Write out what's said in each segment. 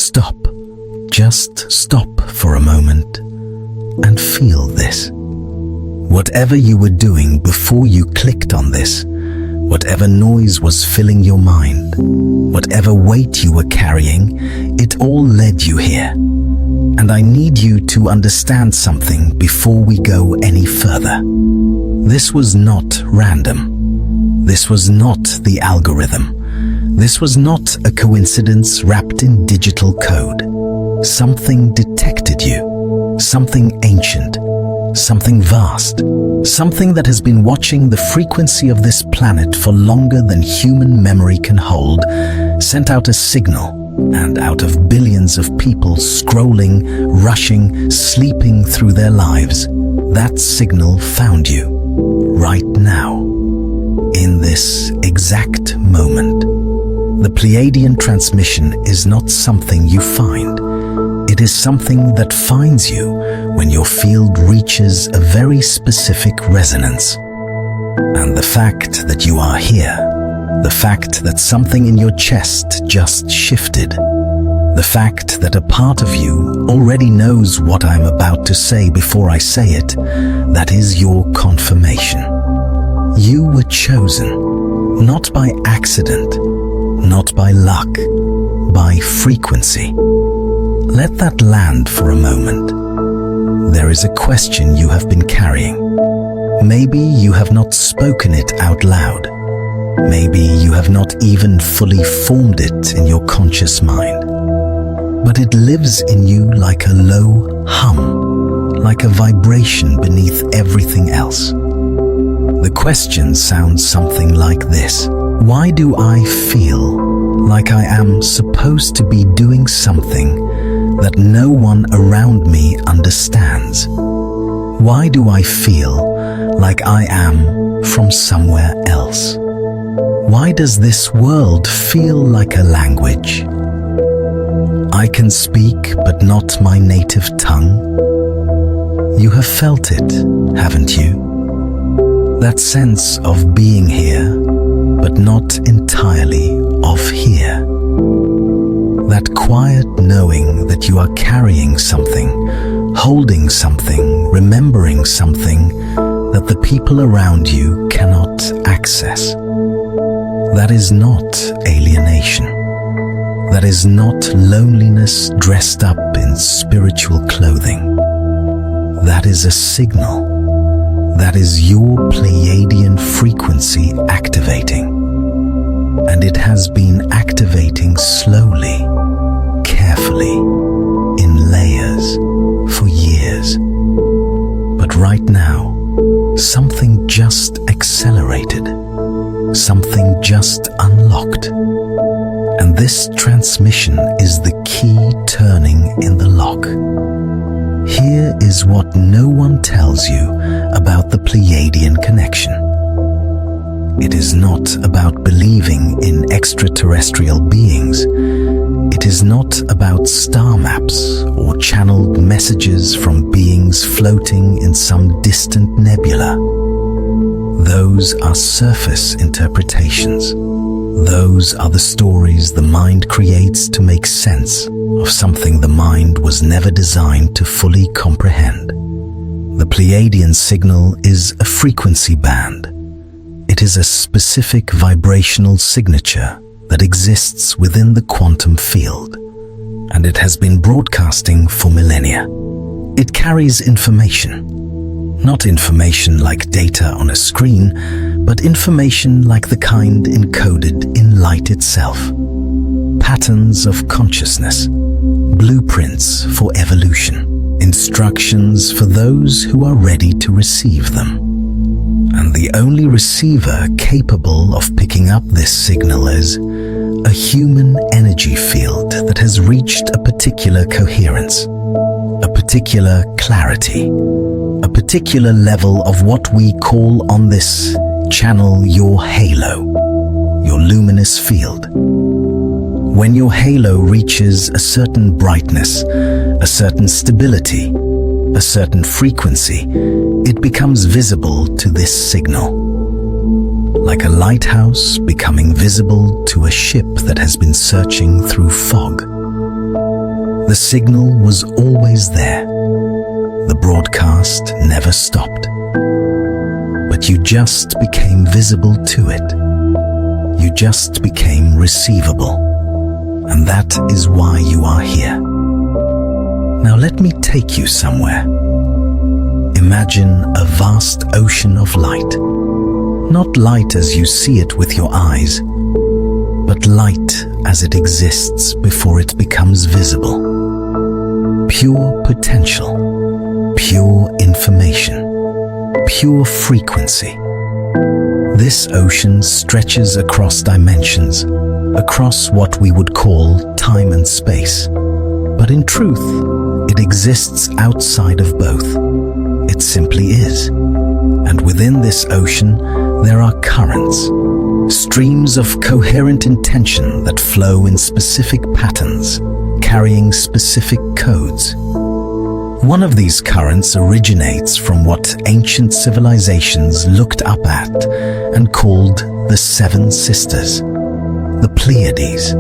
stop. Just stop for a moment and feel this. Whatever you were doing before you clicked on this, whatever noise was filling your mind, whatever weight you were carrying, it all led you here. And I need you to understand something before we go any further. This was not random. This was not the algorithm. This was not a coincidence wrapped in digital code. Something detected you. Something ancient. Something vast. Something that has been watching the frequency of this planet for longer than human memory can hold, sent out a signal, and out of billions of people scrolling, rushing, sleeping through their lives, that signal found you, right now, in this exact moment. The Pleiadian transmission is not something you find. It is something that finds you when your field reaches a very specific resonance. And the fact that you are here, the fact that something in your chest just shifted, the fact that a part of you already knows what I'm about to say before I say it, that is your confirmation. You were chosen, not by accident, not by luck, by frequency. Let that land for a moment. There is a question you have been carrying. Maybe you have not spoken it out loud. Maybe you have not even fully formed it in your conscious mind. But it lives in you like a low hum, like a vibration beneath everything else. The question sounds something like this. Why do I feel like I am supposed to be doing something that no one around me understands? Why do I feel like I am from somewhere else? Why does this world feel like a language? I can speak, but not my native tongue. You have felt it, haven't you? That sense of being here, but not entirely of here. That quiet knowing that you are carrying something, holding something, remembering something that the people around you cannot access. That is not alienation. That is not loneliness dressed up in spiritual clothing. That is a signal. That is your Pleiadian frequency activating. And it has been activating slowly, carefully, in layers, for years. But right now, something just accelerated. Something just unlocked. And this transmission is the key turning in the lock. Here is what no one tells you about the Pleiadian connection. It is not about believing in extraterrestrial beings. It is not about star maps or channeled messages from beings floating in some distant nebula. Those are surface interpretations. Those are the stories the mind creates to make sense of something the mind was never designed to fully comprehend. The Pleiadian signal is a frequency band. It is a specific vibrational signature that exists within the quantum field, and it has been broadcasting for millennia. It carries information. Not information like data on a screen, but information like the kind encoded in light itself. Patterns of consciousness, blueprints for evolution, instructions for those who are ready to receive them. And the only receiver capable of picking up this signal is a human energy field that has reached a particular coherence, a particular clarity, a particular level of what we call on this channel your halo, your luminous field. When your halo reaches a certain brightness, a certain stability, a certain frequency, it becomes visible to this signal. Like a lighthouse becoming visible to a ship that has been searching through fog. The signal was always there. The broadcast never stopped. But you just became visible to it. You just became receivable. And that is why you are here. Now let me take you somewhere. Imagine a vast ocean of light. Not light as you see it with your eyes, but light as it exists before it becomes visible. Pure potential, pure information, pure frequency. This ocean stretches across dimensions, across what we would call time and space. But in truth, it exists outside of both. It simply is. And within this ocean, there are currents, streams of coherent intention that flow in specific patterns, carrying specific codes. One of these currents originates from what ancient civilizations looked up at and called the Seven Sisters, the Pleiades.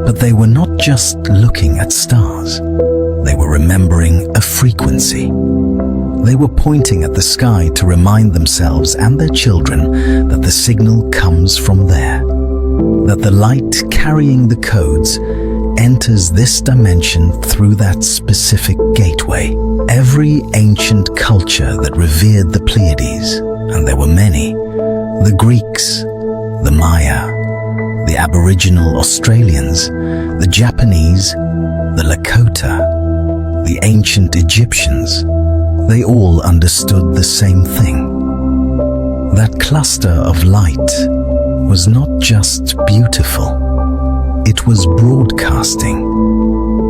But they were not just looking at stars. They were remembering a frequency. They were pointing at the sky to remind themselves and their children that the signal comes from there, that the light carrying the codes enters this dimension through that specific gateway. Every ancient culture that revered the Pleiades, and there were many, the Greeks, the Maya, the Aboriginal Australians, the Japanese, the Lakota, the ancient Egyptians, they all understood the same thing. That cluster of light was not just beautiful. It was broadcasting.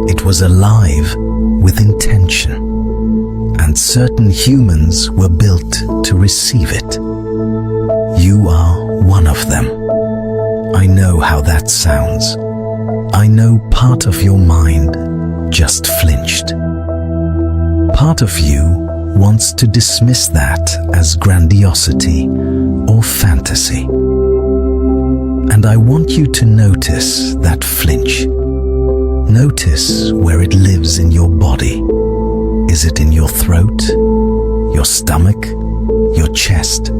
It was alive with intention. And certain humans were built to receive it. You are one of them. I know how that sounds. I know part of your mind just flinched. Part of you wants to dismiss that as grandiosity or fantasy. And I want you to notice that flinch. Notice where it lives in your body. Is it in your throat, your stomach, your chest?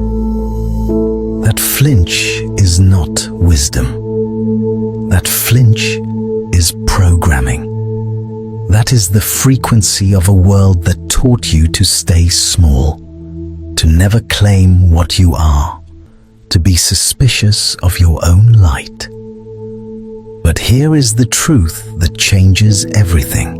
That flinch is not wisdom. That flinch is programming. That is the frequency of a world that taught you to stay small, to never claim what you are, to be suspicious of your own light. But here is the truth that changes everything.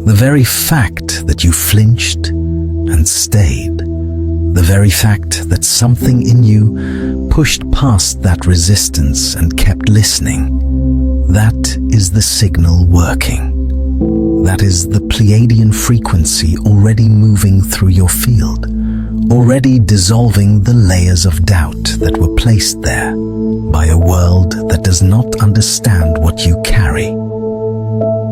The very fact that you flinched and stayed, the very fact that something in you pushed past that resistance and kept listening, that is the signal working. That is the Pleiadian frequency already moving through your field, already dissolving the layers of doubt that were placed there by a world that does not understand what you carry.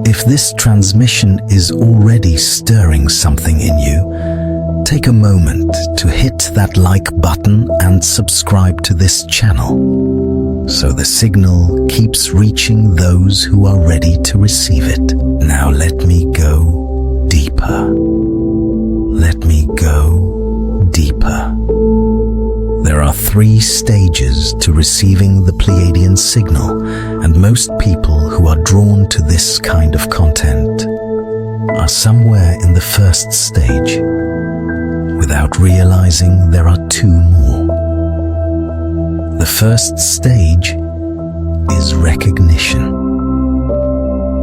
If this transmission is already stirring something in you, take a moment to hit that like button and subscribe to this channel, so the signal keeps reaching those who are ready to receive it. Now let me go deeper. Let me go deeper. There are 3 stages to receiving the Pleiadian signal, and most people who are drawn to this kind of content are somewhere in the first stage, without realizing there are 2 more. The first stage is recognition.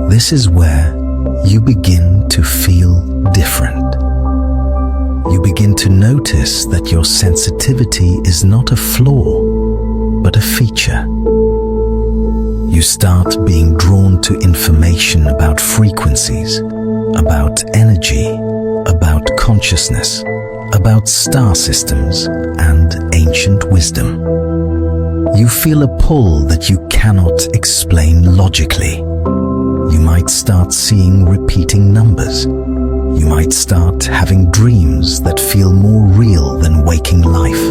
This is where you begin to feel different. You begin to notice that your sensitivity is not a flaw, but a feature. You start being drawn to information about frequencies, about energy, about consciousness, about star systems and ancient wisdom. You feel a pull that you cannot explain logically. You might start seeing repeating numbers. You might start having dreams that feel more real than waking life.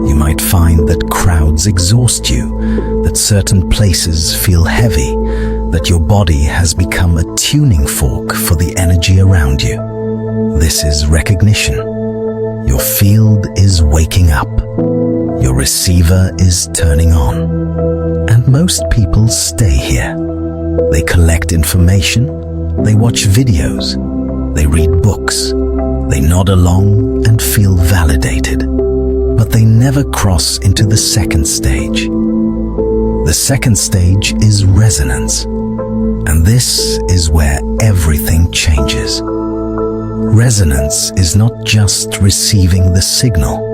You might find that crowds exhaust you, that certain places feel heavy, that your body has become a tuning fork for the energy around you. This is recognition. Your field is waking up. Your receiver is turning on. And most people stay here. They collect information, they watch videos, they read books, they nod along and feel validated. But they never cross into the second stage. The second stage is resonance. And this is where everything changes. Resonance is not just receiving the signal.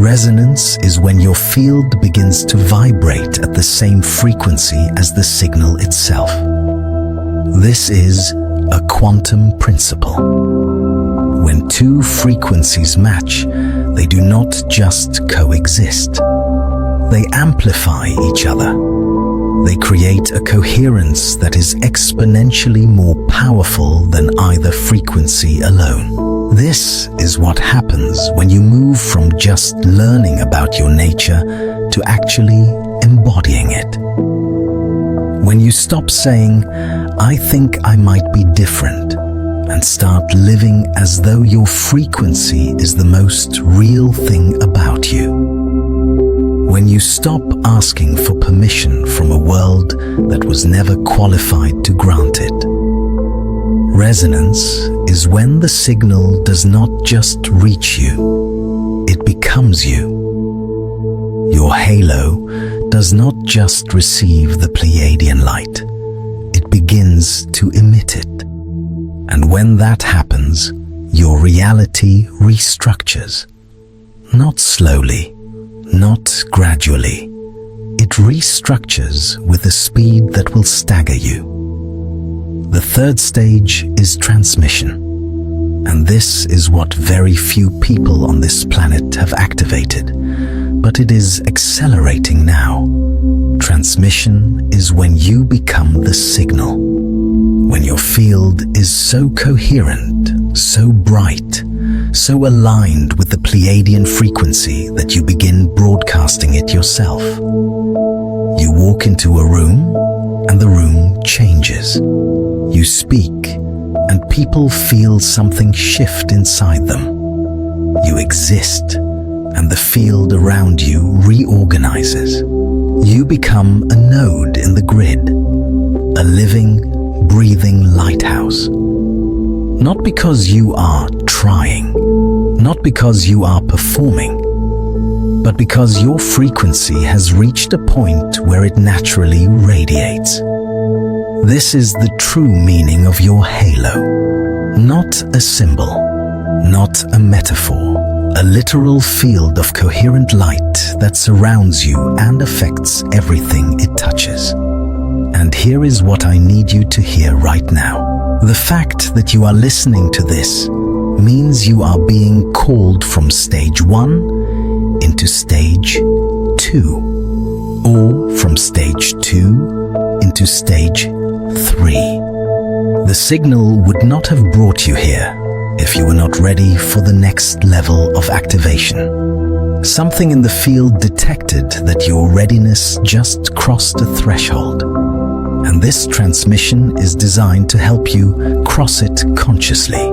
Resonance is when your field begins to vibrate at the same frequency as the signal itself. This is a quantum principle. When two frequencies match, they do not just coexist. They amplify each other. They create a coherence that is exponentially more powerful than either frequency alone. This is what happens when you move from just learning about your nature to actually embodying it. When you stop saying, "I think I might be different," and start living as though your frequency is the most real thing about you. When you stop asking for permission from a world that was never qualified to grant it. Resonance is when the signal does not just reach you, it becomes you. Your halo does not just receive the Pleiadian light, it begins to emit it. And when that happens, your reality restructures. Not slowly, not gradually. It restructures with a speed that will stagger you. The third stage is transmission. And this is what very few people on this planet have activated. But it is accelerating now. Transmission is when you become the signal. When your field is so coherent, so bright, so aligned with the Pleiadian frequency that you begin broadcasting it yourself. You walk into a room and the room changes. You speak and people feel something shift inside them. You exist and the field around you reorganizes. You become a node in the grid, a living, breathing lighthouse. Not because you are trying, not because you are performing, but because your frequency has reached a point where it naturally radiates. This is the true meaning of your halo. Not a symbol, not a metaphor, a literal field of coherent light that surrounds you and affects everything it touches. And here is what I need you to hear right now. The fact that you are listening to this means you are being called from stage 1 into stage 2, or from stage 2 into stage 3. The signal would not have brought you here if you were not ready for the next level of activation. Something in the field detected that your readiness just crossed a threshold. And this transmission is designed to help you cross it consciously.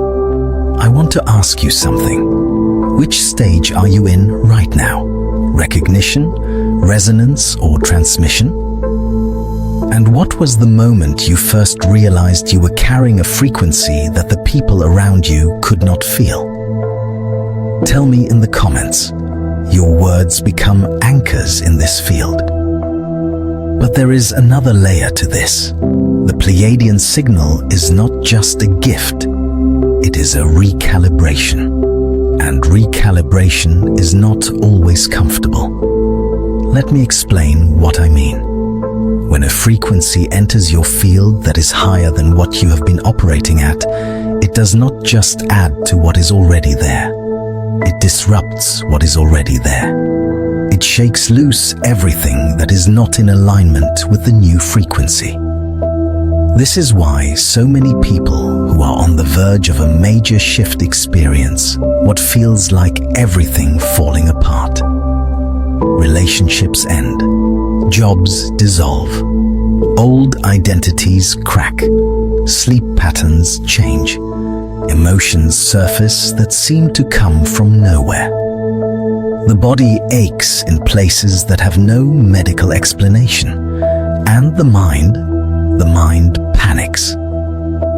I want to ask you something. Which stage are you in right now? Recognition, resonance, or transmission? And what was the moment you first realized you were carrying a frequency that the people around you could not feel? Tell me in the comments. Your words become anchors in this field. But there is another layer to this. The Pleiadian signal is not just a gift, it is a recalibration. And recalibration is not always comfortable. Let me explain what I mean. When a frequency enters your field that is higher than what you have been operating at, it does not just add to what is already there. It disrupts what is already there. It shakes loose everything that is not in alignment with the new frequency. This is why so many people who are on the verge of a major shift experience what feels like everything falling apart. Relationships end. Jobs dissolve. Old identities crack, sleep patterns change, emotions surface that seem to come from nowhere. The body aches in places that have no medical explanation, and the mind panics.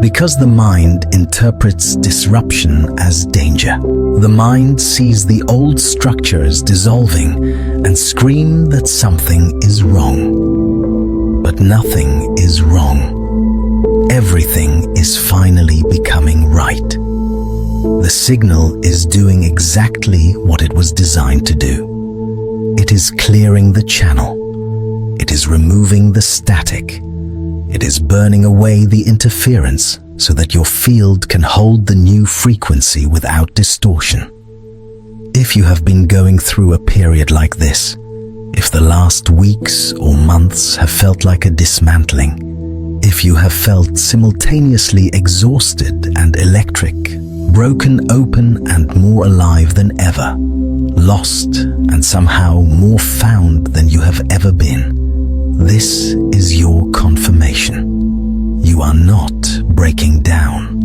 Because the mind interprets disruption as danger. The mind sees the old structures dissolving and screams that something is wrong. But nothing is wrong. Everything is finally becoming right. The signal is doing exactly what it was designed to do. It is clearing the channel. It is removing the static. It is burning away the interference so that your field can hold the new frequency without distortion. If you have been going through a period like this, if the last weeks or months have felt like a dismantling, if you have felt simultaneously exhausted and electric, broken open and more alive than ever, lost and somehow more found than you have ever been, this is your confirmation. You are not breaking down.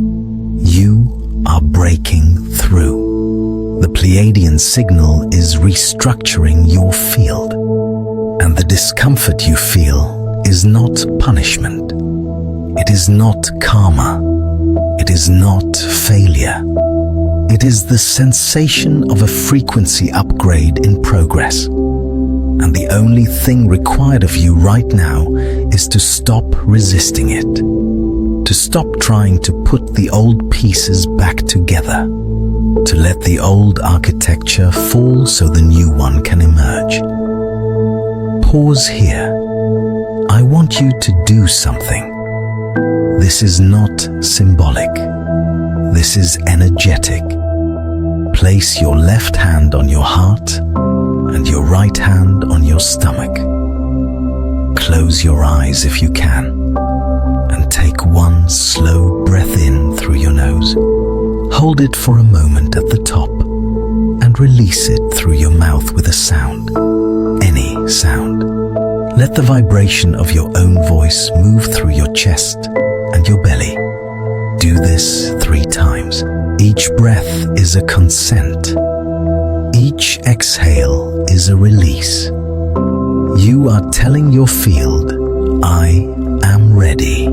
You are breaking through. The Pleiadian signal is restructuring your field. And the discomfort you feel is not punishment. It is not karma. It is not failure. It is the sensation of a frequency upgrade in progress. And the only thing required of you right now is to stop resisting it. To stop trying to put the old pieces back together. To let the old architecture fall so the new one can emerge. Pause here. I want you to do something. This is not symbolic. This is energetic. Place your left hand on your heart and your right hand on your stomach. Close your eyes if you can, and take one slow breath in through your nose. Hold it for a moment at the top, and release it through your mouth with a sound, any sound. Let the vibration of your own voice move through your chest and your belly. Do this 3 times. Each breath is a consent. Each exhale is a release. You are telling your field, I am ready.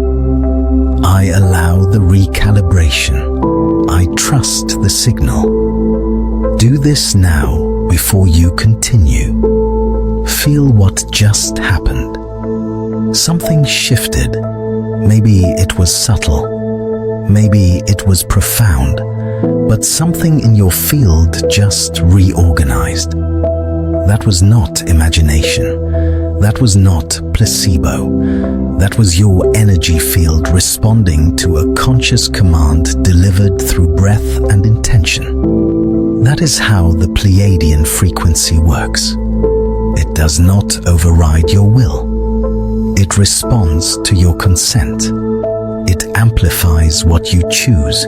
I allow the recalibration. I trust the signal. Do this now before you continue. Feel what just happened. Something shifted. Maybe it was subtle. Maybe it was profound. But something in your field just reorganized. That was not imagination. That was not placebo. That was your energy field responding to a conscious command delivered through breath and intention. That is how the Pleiadian frequency works. It does not override your will. It responds to your consent. It amplifies what you choose.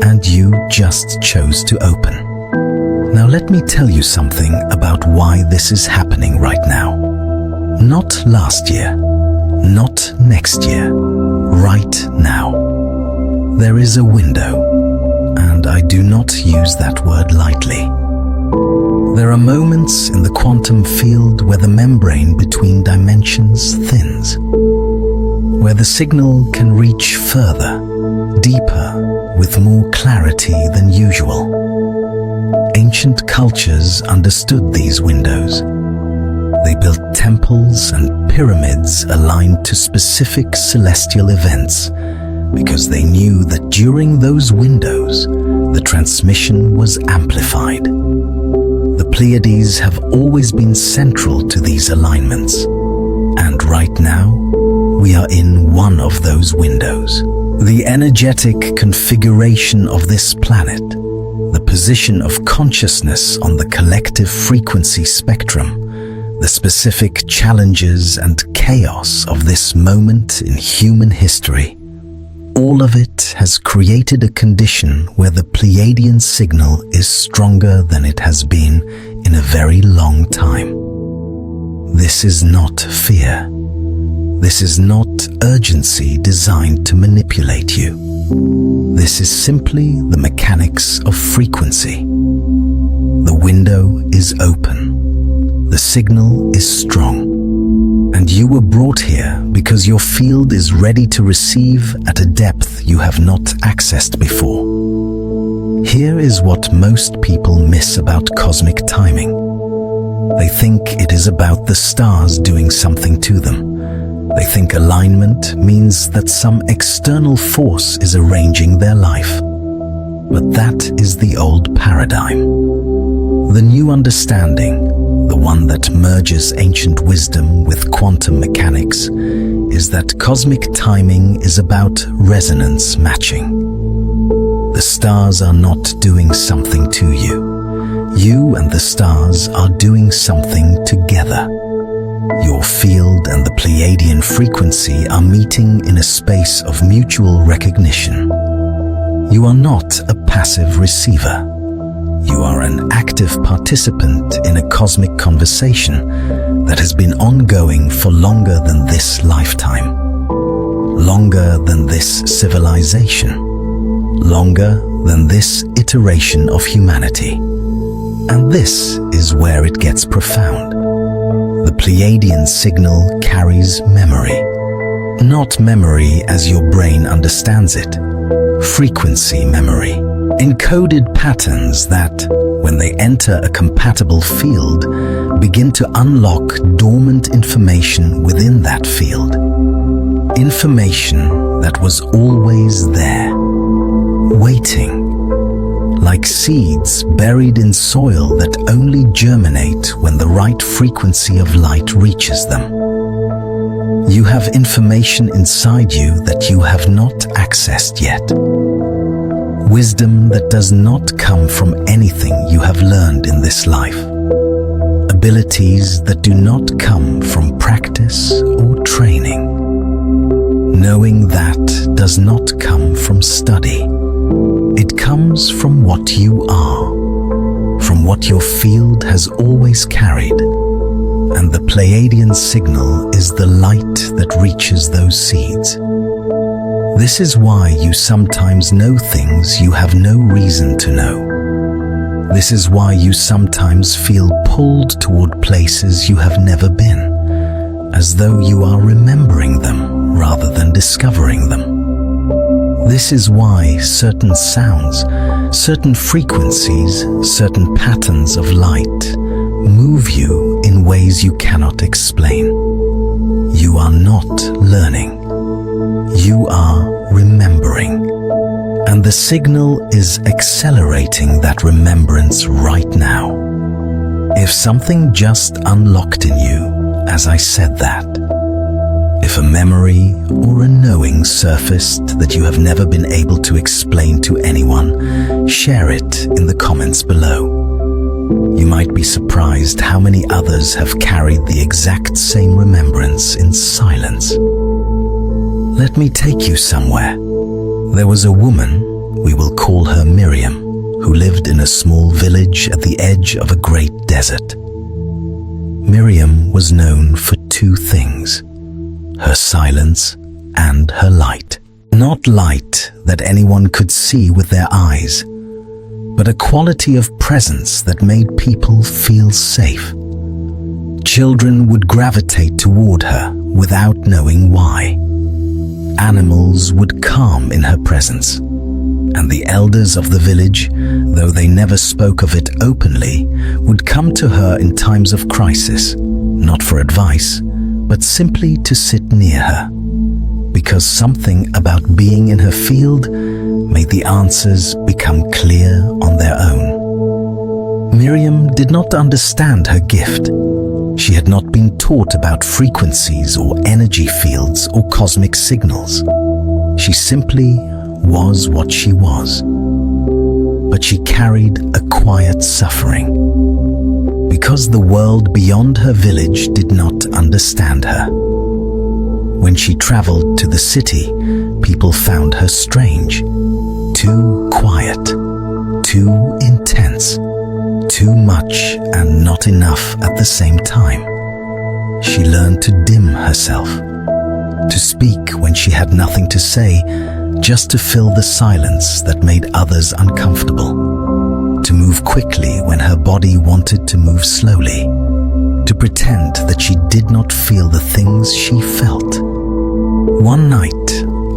And you just chose to open. Now let me tell you something about why this is happening right now. Not last year, not next year, right now. There is a window, and I do not use that word lightly. There are moments in the quantum field where the membrane between dimensions thins, where the signal can reach further, deeper, with more clarity than usual. Ancient cultures understood these windows. They built temples and pyramids aligned to specific celestial events because they knew that during those windows, the transmission was amplified. The Pleiades have always been central to these alignments, and right now, we are in one of those windows. The energetic configuration of this planet, the position of consciousness on the collective frequency spectrum, the specific challenges and chaos of this moment in human history, all of it has created a condition where the Pleiadian signal is stronger than it has been in a very long time. This is not fear. This is not urgency designed to manipulate you. This is simply the mechanics of frequency. The window is open. The signal is strong. And you were brought here because your field is ready to receive at a depth you have not accessed before. Here is what most people miss about cosmic timing. They think it is about the stars doing something to them. They think alignment means that some external force is arranging their life. But that is the old paradigm. The new understanding, the one that merges ancient wisdom with quantum mechanics, is that cosmic timing is about resonance matching. The stars are not doing something to you. You and the stars are doing something together. Your field and the Pleiadian frequency are meeting in a space of mutual recognition. You are not a passive receiver. You are an active participant in a cosmic conversation that has been ongoing for longer than this lifetime, longer than this civilization, longer than this iteration of humanity. And this is where it gets profound. The Pleiadian signal carries memory. Not memory as your brain understands it. Frequency memory. Encoded patterns that, when they enter a compatible field, begin to unlock dormant information within that field. Information that was always there, waiting. Like seeds buried in soil that only germinate when the right frequency of light reaches them. You have information inside you that you have not accessed yet. Wisdom that does not come from anything you have learned in this life. Abilities that do not come from practice or training. Knowing that does not come from study. It comes from what you are, from what your field has always carried. And the Pleiadian signal is the light that reaches those seeds. This is why you sometimes know things you have no reason to know. This is why you sometimes feel pulled toward places you have never been, as though you are remembering them rather than discovering them. This is why certain sounds, certain frequencies, certain patterns of light move you in ways you cannot explain. You are not learning. You are remembering. And the signal is accelerating that remembrance right now. If something just unlocked in you as I said that, if a memory or a knowing surfaced that you have never been able to explain to anyone, share it in the comments below. You might be surprised how many others have carried the exact same remembrance in silence. Let me take you somewhere. There was a woman, we will call her Miriam, who lived in a small village at the edge of a great desert. Miriam was known for two things: her silence and her light. Not light that anyone could see with their eyes, but a quality of presence that made people feel safe. Children would gravitate toward her without knowing why. Animals would calm in her presence, and the elders of the village, though they never spoke of it openly, would come to her in times of crisis, not for advice, but simply to sit near her, because something about being in her field made the answers become clear on their own. Miriam did not understand her gift. She had not been taught about frequencies or energy fields or cosmic signals. She simply was what she was. But she carried a quiet suffering, because the world beyond her village did not understand her. When she traveled to the city, people found her strange, too quiet, too intense, too much and not enough at the same time. She learned to dim herself, to speak when she had nothing to say, just to fill the silence that made others uncomfortable, to move quickly when her body wanted to move slowly, to pretend that she did not feel the things she felt. One night,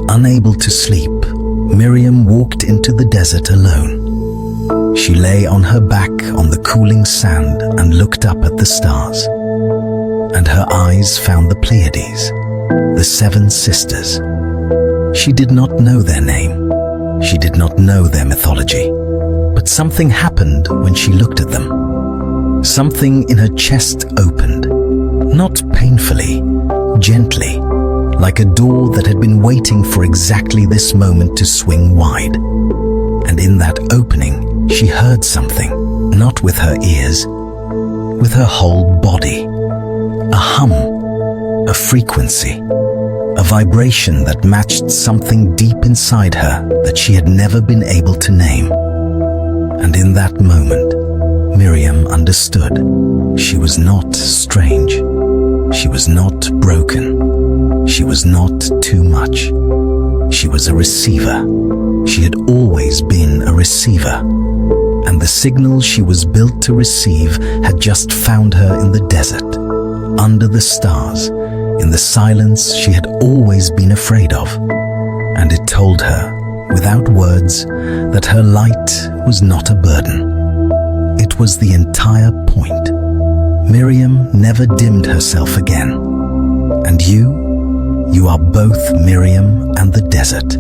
unable to sleep, Miriam walked into the desert alone. She lay on her back on the cooling sand and looked up at the stars. And her eyes found the Pleiades, the 7 sisters. She did not know their name. She did not know their mythology. But something happened when she looked at them. Something in her chest opened, not painfully, gently, like a door that had been waiting for exactly this moment to swing wide. And in that opening, she heard something, not with her ears, with her whole body. A hum, a frequency, a vibration that matched something deep inside her that she had never been able to name. And in that moment, Miriam understood. She was not strange. She was not broken. She was not too much. She was a receiver. She had always been a receiver. And the signal she was built to receive had just found her in the desert, under the stars, in the silence she had always been afraid of. And it told her, without words, that her light was not a burden. It was the entire point. Miriam never dimmed herself again. And you are both Miriam and the desert.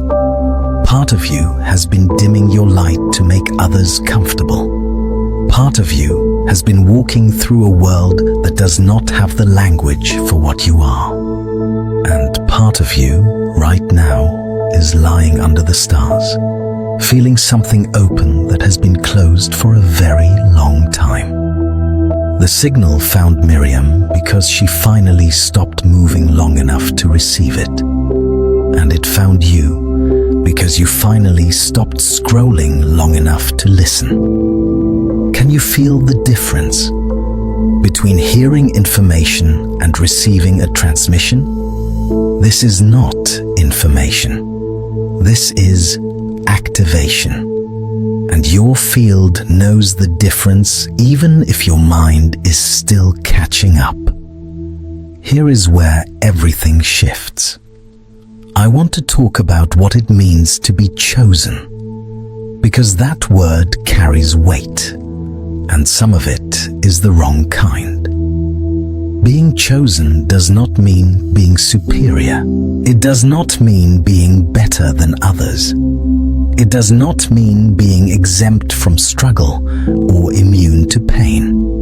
Part of you has been dimming your light to make others comfortable. Part of you has been walking through a world that does not have the language for what you are. And part of you, right now, is lying under the stars, feeling something open that has been closed for a very long time. The signal found Miriam because she finally stopped moving long enough to receive it. And it found you because you finally stopped scrolling long enough to listen. Can you feel the difference between hearing information and receiving a transmission? This is not information. This is activation. And your field knows the difference even if your mind is still catching up. Here is where everything shifts. I want to talk about what it means to be chosen, because that word carries weight, and some of it is the wrong kind. Being chosen does not mean being superior. It does not mean being better than others. It does not mean being exempt from struggle or immune to pain.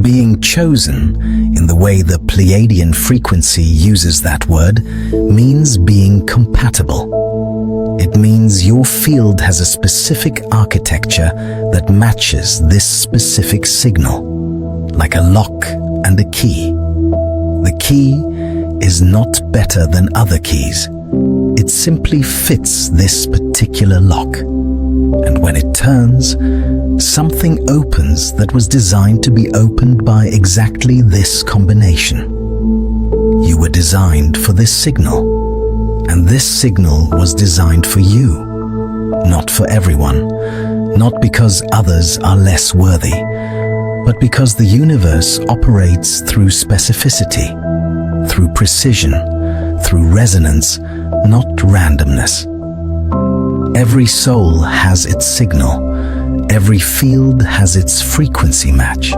Being chosen, in the way the Pleiadian frequency uses that word, means being compatible. It means your field has a specific architecture that matches this specific signal, like a lock and a key. The key is not better than other keys. It simply fits this particular lock. And when it turns, something opens that was designed to be opened by exactly this combination. You were designed for this signal, and this signal was designed for you, not for everyone, not because others are less worthy, but because the universe operates through specificity, through precision, through resonance, not randomness. Every soul has its signal. Every field has its frequency match.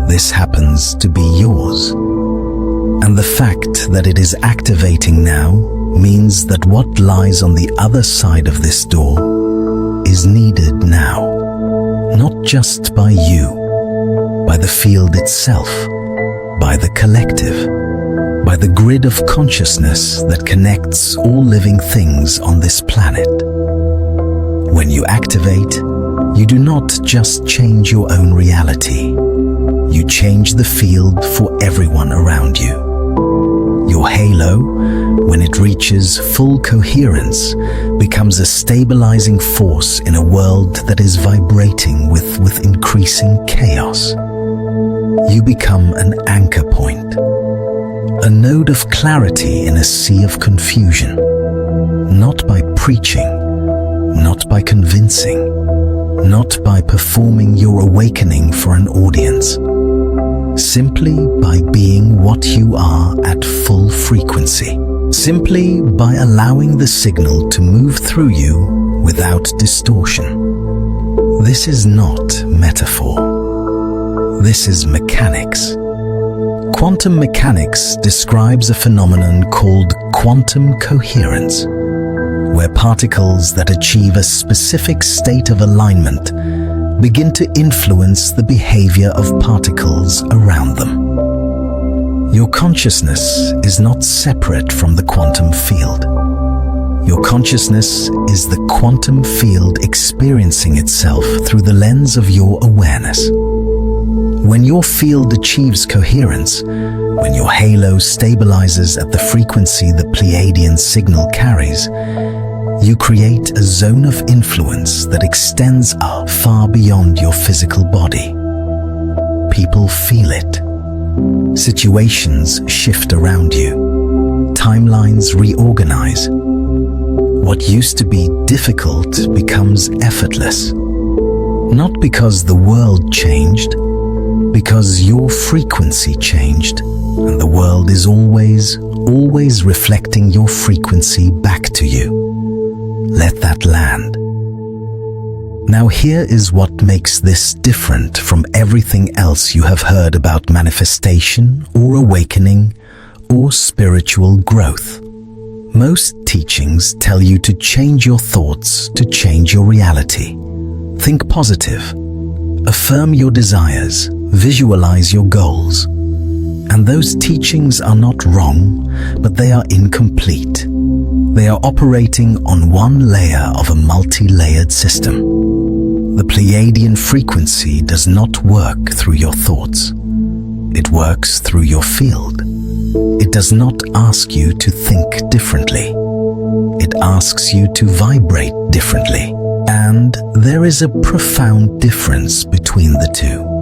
This happens to be yours. And the fact that it is activating now means that what lies on the other side of this door is needed now. Not just by you, by the field itself, by the collective, by the grid of consciousness that connects all living things on this planet. When you activate, you do not just change your own reality. You change the field for everyone around you. Your halo, when it reaches full coherence, becomes a stabilizing force in a world that is vibrating with increasing chaos. You become an anchor point, a node of clarity in a sea of confusion, not by preaching, not by convincing, not by performing your awakening for an audience, simply by being what you are at full frequency, simply by allowing the signal to move through you without distortion. This is not metaphor. This is mechanics. Quantum mechanics describes a phenomenon called quantum coherence, where particles that achieve a specific state of alignment begin to influence the behavior of particles around them. Your consciousness is not separate from the quantum field. Your consciousness is the quantum field experiencing itself through the lens of your awareness. When your field achieves coherence, when your halo stabilizes at the frequency the Pleiadian signal carries, you create a zone of influence that extends far beyond your physical body. People feel it. Situations shift around you. Timelines reorganize. What used to be difficult becomes effortless. Not because the world changed, because your frequency changed, and the world is always reflecting your frequency back to you. Let that land. Now here is what makes this different from everything else you have heard about manifestation or awakening or spiritual growth. Most teachings tell you to change your thoughts to change your reality. Think positive. Affirm your desires. Visualize your goals. And those teachings are not wrong, but they are incomplete. They are operating on one layer of a multi-layered system. The Pleiadian frequency does not work through your thoughts. It works through your field. It does not ask you to think differently. It asks you to vibrate differently. And there is a profound difference between the two.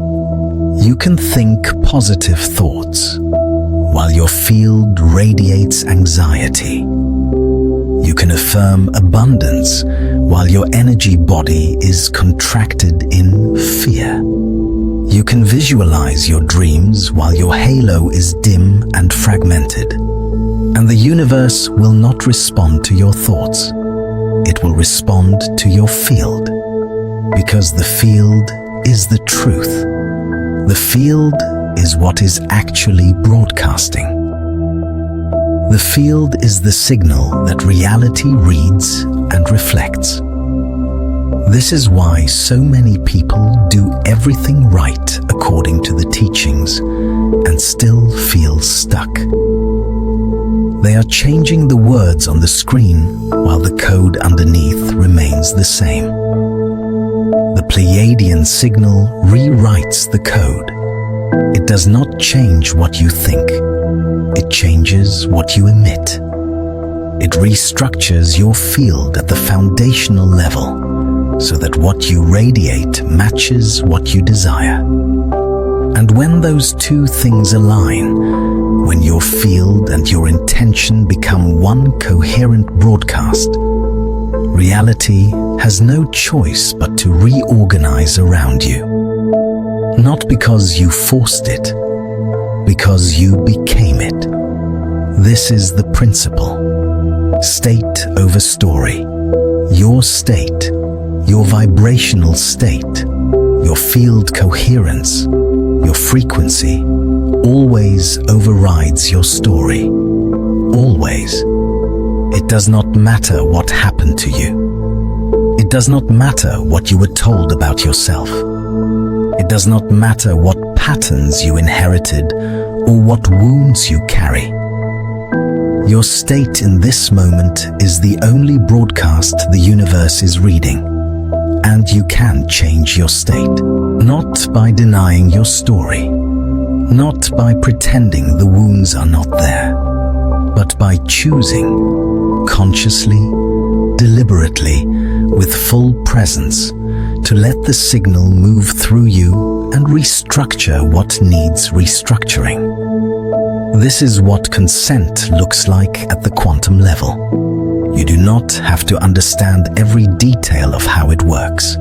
You can think positive thoughts while your field radiates anxiety. You can affirm abundance while your energy body is contracted in fear. You can visualize your dreams while your halo is dim and fragmented. And the universe will not respond to your thoughts. It will respond to your field, because the field is the truth. The field is what is actually broadcasting. The field is the signal that reality reads and reflects. This is why so many people do everything right according to the teachings and still feel stuck. They are changing the words on the screen while the code underneath remains the same. The Pleiadian signal rewrites the code. It does not change what you think. It changes what you emit. It restructures your field at the foundational level so that what you radiate matches what you desire. And when those two things align, when your field and your intention become one coherent broadcast, reality has no choice but to reorganize around you. Not because you forced it, because you became it. This is the principle. State over story. Your state, your vibrational state, your field coherence, your frequency always overrides your story. Always. It does not matter what happened to you. It does not matter what you were told about yourself. It does not matter what patterns you inherited or what wounds you carry. Your state in this moment is the only broadcast the universe is reading, and you can change your state, not by denying your story, not by pretending the wounds are not there, but by choosing, consciously, deliberately, with full presence, to let the signal move through you and restructure what needs restructuring. This is what consent looks like at the quantum level. You do not have to understand every detail of how it works.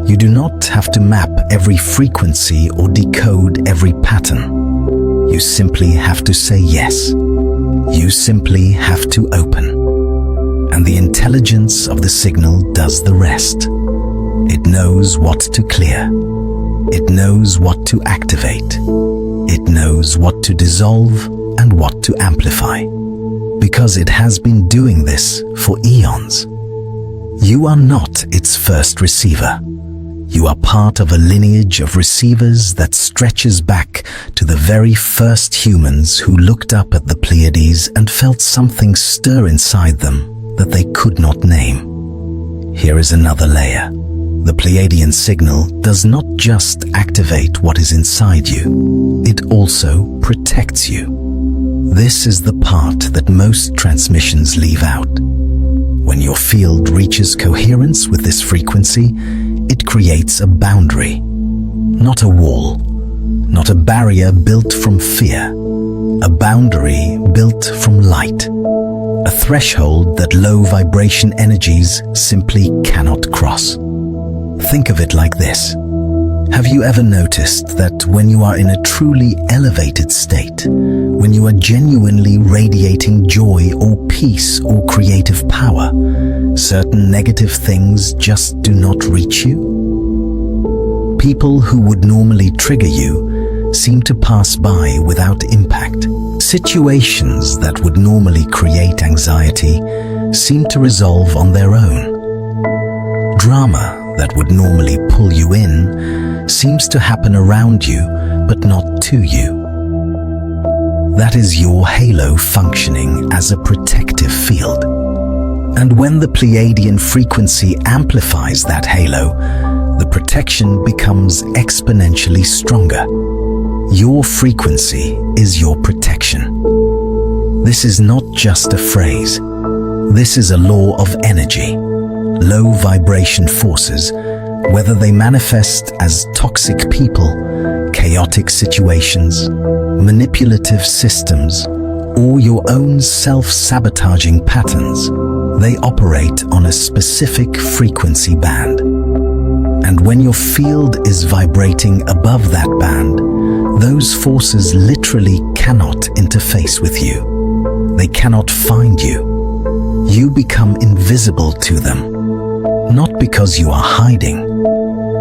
You do not have to map every frequency or decode every pattern. You simply have to say yes. You simply have to open. And the intelligence of the signal does the rest. It knows what to clear. It knows what to activate. It knows what to dissolve and what to amplify. Because it has been doing this for eons. You are not its first receiver. You are part of a lineage of receivers that stretches back to the very first humans who looked up at the Pleiades and felt something stir inside them that they could not name. Here is another layer. The Pleiadian signal does not just activate what is inside you, it also protects you. This is the part that most transmissions leave out. When your field reaches coherence with this frequency, it creates a boundary, not a wall, not a barrier built from fear, a boundary built from light, a threshold that low vibration energies simply cannot cross. Think of it like this. Have you ever noticed that when you are in a truly elevated state, when you are genuinely radiating joy or peace or creative power, certain negative things just do not reach you? People who would normally trigger you seem to pass by without impact. Situations that would normally create anxiety seem to resolve on their own. Drama that would normally pull you in seems to happen around you, but not to you. That is your halo functioning as a protective field. And when the Pleiadian frequency amplifies that halo, the protection becomes exponentially stronger. Your frequency is your protection. This is not just a phrase. This is a law of energy. Low vibration forces, whether they manifest as toxic people, chaotic situations, manipulative systems, or your own self-sabotaging patterns, they operate on a specific frequency band. And when your field is vibrating above that band, those forces literally cannot interface with you. They cannot find you. You become invisible to them. Not because you are hiding,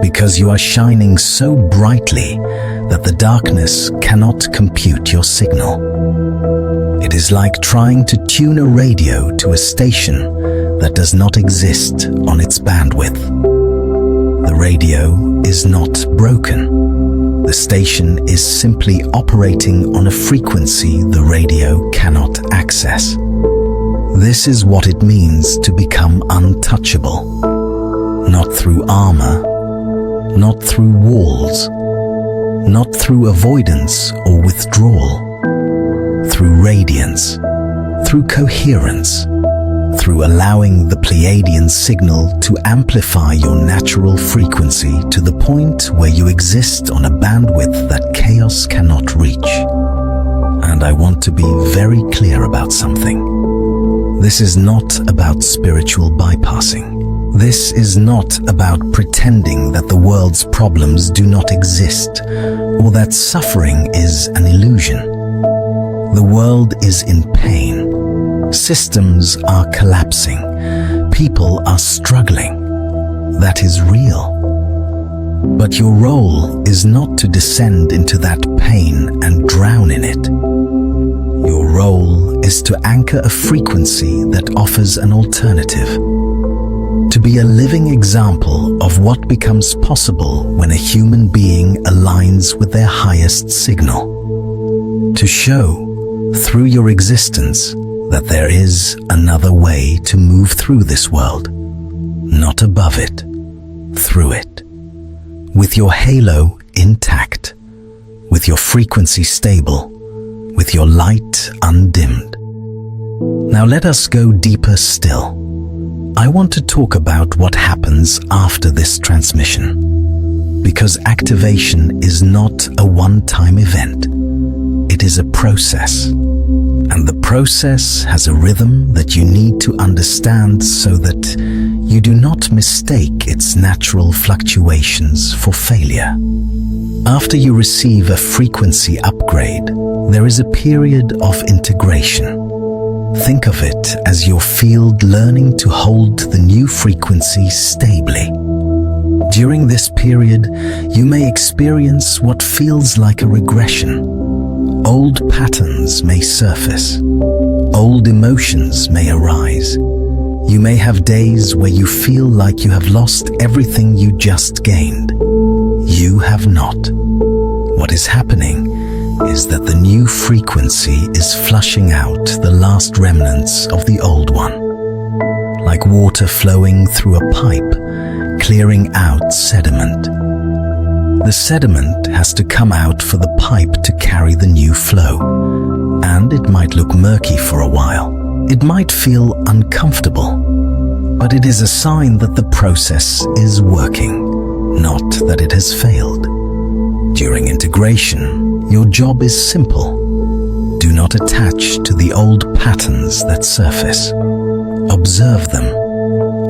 because you are shining so brightly that the darkness cannot compute your signal. It is like trying to tune a radio to a station that does not exist on its bandwidth. The radio is not broken. The station is simply operating on a frequency the radio cannot access. This is what it means to become untouchable. Not through armor, not through walls, not through avoidance or withdrawal, through radiance, through coherence, through allowing the Pleiadian signal to amplify your natural frequency to the point where you exist on a bandwidth that chaos cannot reach. And I want to be very clear about something. This is not about spiritual bypassing. This is not about pretending that the world's problems do not exist or that suffering is an illusion. The world is in pain. Systems are collapsing. People are struggling. That is real. But your role is not to descend into that pain and drown in it. Your role is to anchor a frequency that offers an alternative. To be a living example of what becomes possible when a human being aligns with their highest signal. To show, through your existence, that there is another way to move through this world. Not above it, through it. With your halo intact, with your frequency stable, with your light undimmed. Now let us go deeper still. I want to talk about what happens after this transmission. Because activation is not a one-time event. It is a process. And the process has a rhythm that you need to understand so that you do not mistake its natural fluctuations for failure. After you receive a frequency upgrade, there is a period of integration. Think of it as your field learning to hold the new frequency stably. During this period, you may experience what feels like a regression. Old patterns may surface. Old emotions may arise. You may have days where you feel like you have lost everything you just gained. You have not. What is happening is that the new frequency is flushing out the last remnants of the old one. Like water flowing through a pipe, clearing out sediment. The sediment has to come out for the pipe to carry the new flow, and it might look murky for a while. It might feel uncomfortable, but it is a sign that the process is working, not that it has failed. During integration, your job is simple. Do not attach to the old patterns that surface. Observe them,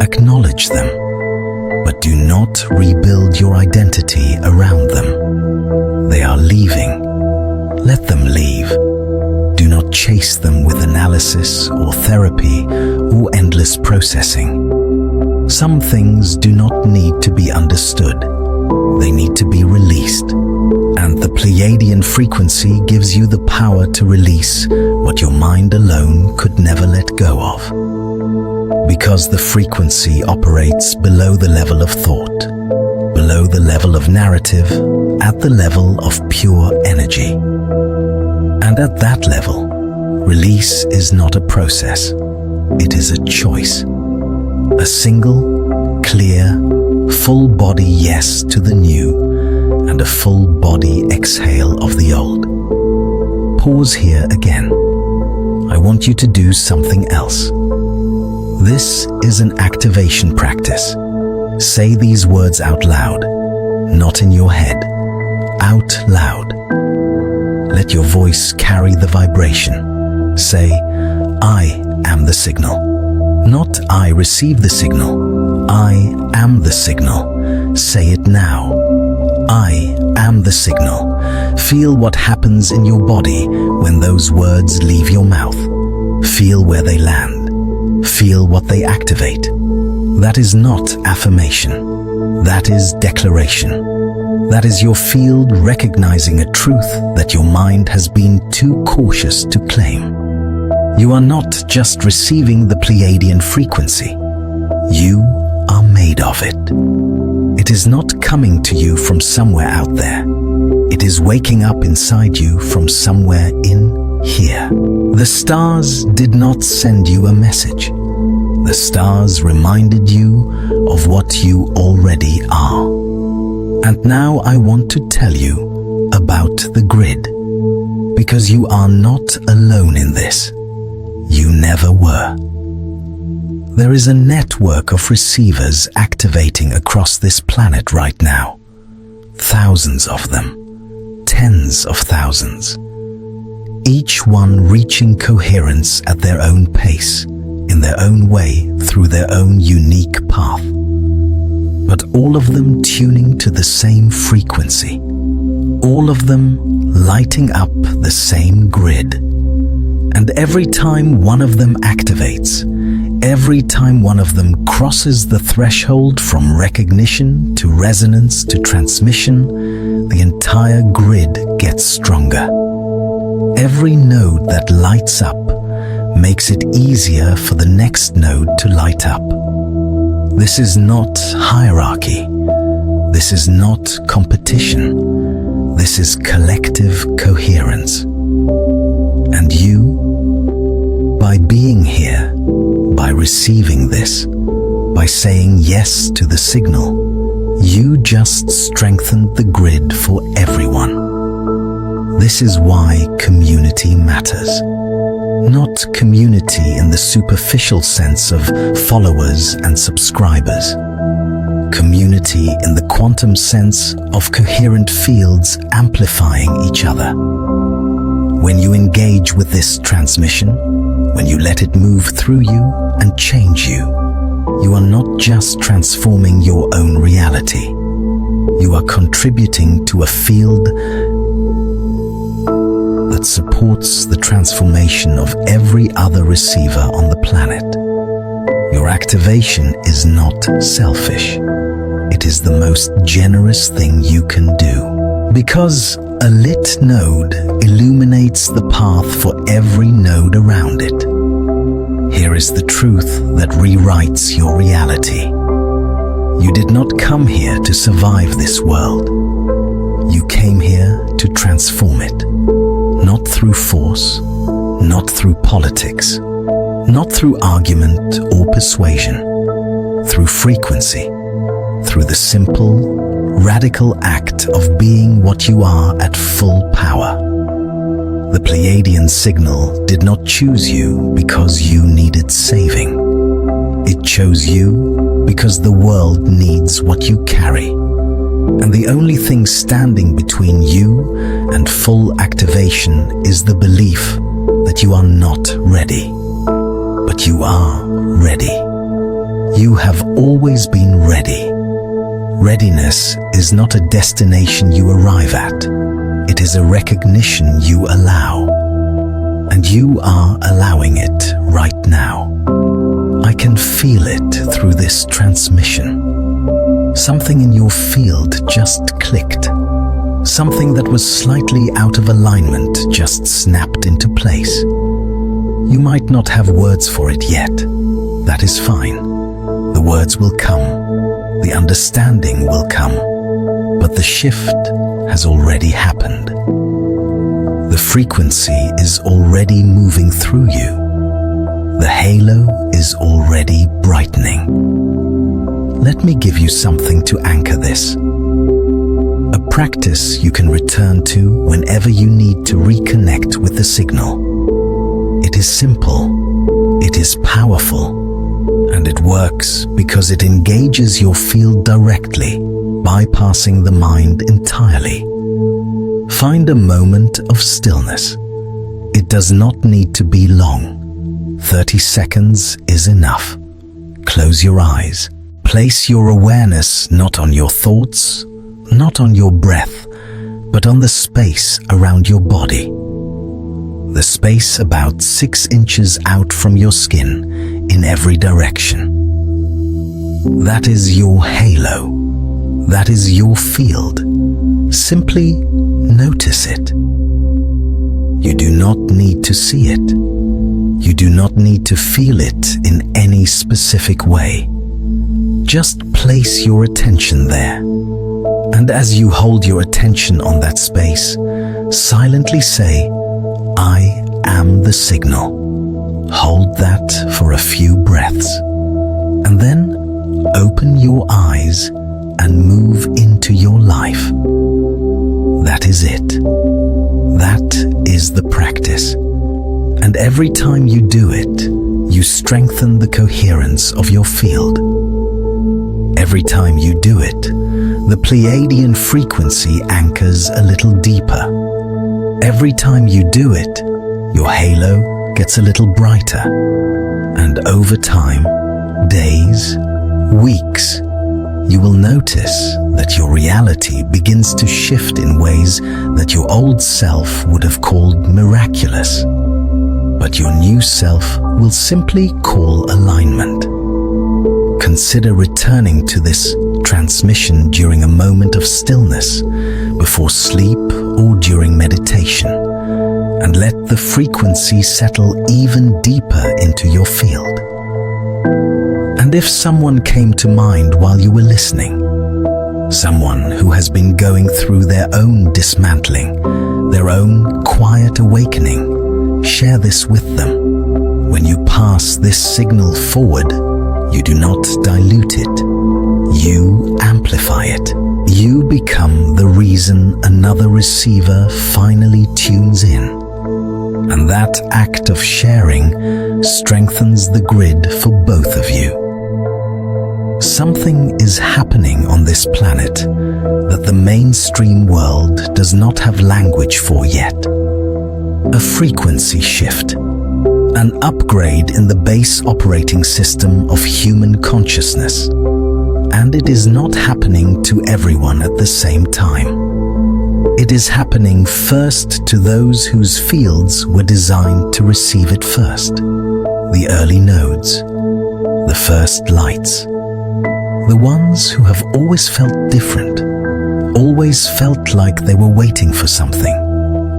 acknowledge them, but do not rebuild your identity around them. They are leaving. Let them leave. Do not chase them with analysis or therapy or endless processing. Some things do not need to be understood. They need to be released. And the Pleiadian frequency gives you the power to release what your mind alone could never let go of. Because the frequency operates below the level of thought, below the level of narrative, at the level of pure energy. And at that level, release is not a process, it is a choice. A single, clear, full body yes to the new, and a full body exhale of the old. Pause here again. I want you to do something else. This is an activation practice. Say these words out loud, not in your head, out loud. Let your voice carry the vibration. Say, I am the signal. Not I receive the signal. I am the signal. Say it now. I am the signal. Feel what happens in your body when those words leave your mouth. Feel where they land. Feel what they activate. That is not affirmation. That is declaration. That is your field recognizing a truth that your mind has been too cautious to claim. You are not just receiving the Pleiadian frequency. You are made of it. It is not coming to you from somewhere out there. It is waking up inside you from somewhere in here. The stars did not send you a message. The stars reminded you of what you already are. And now I want to tell you about the grid, because you are not alone in this. You never were. There is a network of receivers activating across this planet right now. Thousands of them, tens of thousands. Each one reaching coherence at their own pace, in their own way, through their own unique path. But all of them tuning to the same frequency. All of them lighting up the same grid. And every time one of them activates, every time one of them crosses the threshold from recognition to resonance to transmission, the entire grid gets stronger. Every node that lights up makes it easier for the next node to light up. This is not hierarchy. This is not competition. This is collective coherence. And you, by being here, by receiving this, by saying yes to the signal, you just strengthened the grid for everyone. This is why community matters. Not community in the superficial sense of followers and subscribers. Community in the quantum sense of coherent fields amplifying each other. when you engage with this transmission, when you let it move through you and change you, you are not just transforming your own reality. You are contributing to a field that supports the transformation of every other receiver on the planet. Your activation is not selfish. It is the most generous thing you can do. Because a lit node illuminates the path for every node around it. Here is the truth that rewrites your reality. You did not come here to survive this world. You came here to transform it. Not through force, not through politics, not through argument or persuasion, through frequency, through the simple, radical act of being what you are at full power. The Pleiadian signal did not choose you because you needed saving. It chose you because the world needs what you carry. And the only thing standing between you and full activation is the belief that you are not ready. But you are ready. You have always been ready. Readiness is not a destination you arrive at. It is a recognition you allow. And you are allowing it right now. I can feel it through this transmission. Something in your field just clicked. Something that was slightly out of alignment just snapped into place. You might not have words for it yet. That is fine. The words will come. The understanding will come. But the shift has already happened. The frequency is already moving through you. The halo is already brightening. Let me give you something to anchor this. A practice you can return to whenever you need to reconnect with the signal. It is simple, it is powerful, and it works because it engages your field directly, bypassing the mind entirely. Find a moment of stillness. It does not need to be long. 30 seconds is enough. Close your eyes. Place your awareness not on your thoughts, not on your breath, but on the space around your body. The space about 6 inches out from your skin in every direction. That is your halo. That is your field. Simply notice it. You do not need to see it. You do not need to feel it in any specific way. Just place your attention there. And as you hold your attention on that space, silently say, I am the signal. Hold that for a few breaths. And then open your eyes and move into your life. That is it. That is the practice. And every time you do it, you strengthen the coherence of your field. Every time you do it, the Pleiadian frequency anchors a little deeper. Every time you do it, your halo gets a little brighter. And over time, days, weeks, you will notice that your reality begins to shift in ways that your old self would have called miraculous. But your new self will simply call alignment. Consider returning to this transmission during a moment of stillness, before sleep or during meditation, and let the frequency settle even deeper into your field. And if someone came to mind while you were listening, someone who has been going through their own dismantling, their own quiet awakening, share this with them. When you pass this signal forward, you do not dilute it. You amplify it. You become the reason another receiver finally tunes in. And that act of sharing strengthens the grid for both of you. Something is happening on this planet that the mainstream world does not have language for yet. a frequency shift, an upgrade in the base operating system of human consciousness. And it is not happening to everyone at the same time. It is happening first to those whose fields were designed to receive it first. The early nodes, the first lights, the ones who have always felt different, always felt like they were waiting for something,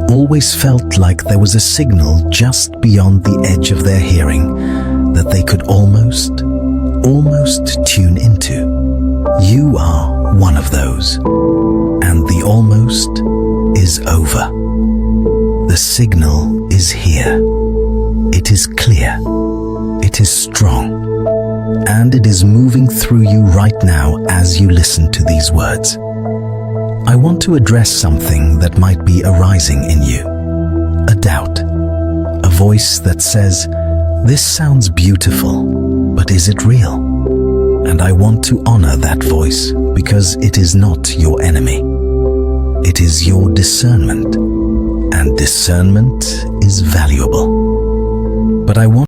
always felt like there was a signal just beyond the edge of their hearing that they could almost tune into. You are one of those, and the almost is over. The signal is here. It is clear. It is strong. And it is moving through you right now as you listen to these words. I want to address something that might be arising in you. A doubt. A voice that says, "This sounds beautiful, but is it real?" And I want to honor that voice because it is not your enemy. It is your discernment, and discernment is valuable. But I want